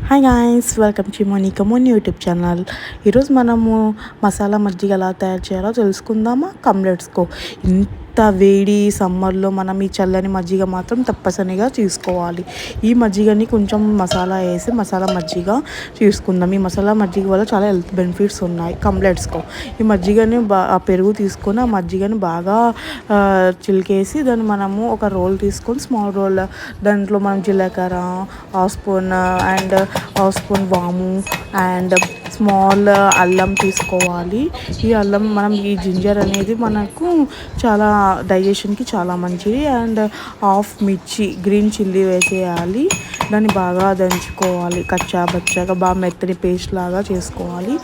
Hi guys, welcome to Monika Moni YouTube channel. ఈరోజు మనము మసాలా మజ్జిగ ఎలా తయారు చేయాలో తెలుసుకుందామా? Come let's go. ఇంత వేడి సమ్మర్లో మనం ఈ చల్లని మజ్జిగ మాత్రం తప్పనిసరిగా తీసుకోవాలి. ఈ మజ్జిగని కొంచెం మసాలా వేసి మసాలా మజ్జిగ తీసుకుందాం. ఈ మసాలా మజ్జిగ వల్ల చాలా హెల్త్ బెనిఫిట్స్ ఉన్నాయి. Come let's go. ఈ మజ్జిగని ఆ పెరుగు తీసుకొని ఆ మజ్జిగని బాగా చిలికేసి దాన్ని మనము ఒక రోల్ తీసుకొని స్మాల్ రోల్, దాంట్లో మనం జీలకర్ర half spoon and half spoon వాము అండ్ స్మాల్ అల్లం తీసుకోవాలి. ఈ అల్లం ఈ జింజర్ అనేది మనకు చాలా డైజెషన్కి చాలా మంచిది. అండ్ హాఫ్ మిర్చి గ్రీన్ చిల్లీ వేసేయాలి. దాన్ని బాగా దంచుకోవాలి, కచ్చా బచ్చాగా బాగా మెత్తని పేస్ట్ లాగా చేసుకోవాలి.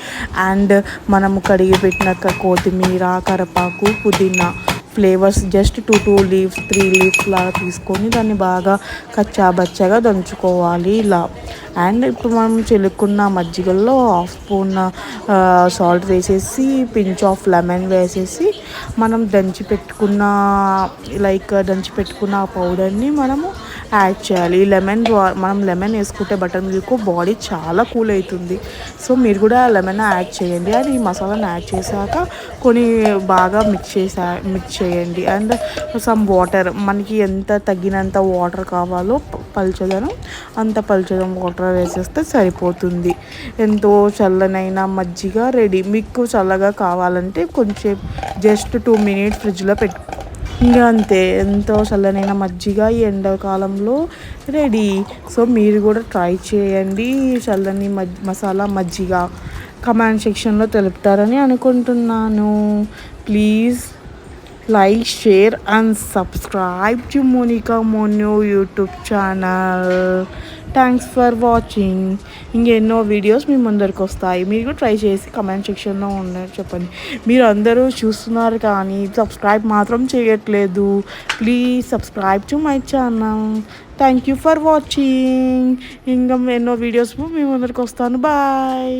అండ్ మనము కడిగి పెట్టిన కొత్తిమీర, కరివేపాకు, పుదీనా flavours just two leaves 3 leaves లాగా తీసుకొని దాన్ని బాగా కచ్చా బచ్చాగా దంచుకోవాలి ఇలా. అండ్ ఇప్పుడు మనం చిలుక్కున్న మజ్జిగల్లో హాఫ్ స్పూన్ సాల్ట్ వేసేసి పించ్ ఆఫ్ లెమన్ వేసేసి మనం దంచి పెట్టుకున్న పౌడర్ని మనము యాడ్ చేయాలి. మనం లెమన్ వేసుకుంటే బటర్ మిల్క్ బాడీ చాలా కూల్ అవుతుంది. సో మీరు కూడా లెమన్ యాడ్ చేయండి. అండ్ ఈ మసాలాను యాడ్ చేశాక కొన్ని బాగా మిక్స్ చేయండి. అండ్ సమ్ వాటర్, మనకి ఎంత తగినంత వాటర్ కావాలో పల్చదనం అంత పల్చదనం వాటర్ వేసేస్తే సరిపోతుంది. ఎంతో చల్లనైన మజ్జిగ రెడీ. మీకు చల్లగా కావాలంటే కొంచెం జస్ట్ 2 minutes ఫ్రిడ్జ్లో ఇంకా అంతే. ఎంతో చల్లనైన మజ్జిగ ఈ ఎండాకాలంలో రెడీ. సో మీరు కూడా ట్రై చేయండి చల్లని మసాలా మజ్జిగ. కమెంట్ సెక్షన్లో తెలుపుతారని అనుకుంటున్నాను. Please like, share and subscribe to Monika Monyu YouTube channel. Thanks for watching. ఇంకెన్నో వీడియోస్ మీ ముందరికి వస్తాయి. మీరు కూడా ట్రై చేసి కమెంట్ సెక్షన్లో చెప్పండి. మీరు అందరూ చూస్తున్నారు కానీ సబ్స్క్రైబ్ మాత్రం చేయట్లేదు. Please subscribe to my channel. Thank you for watching. ఇంకా ఎన్నో వీడియోస్ మీ ముందరికి వస్తాను. బాయ్.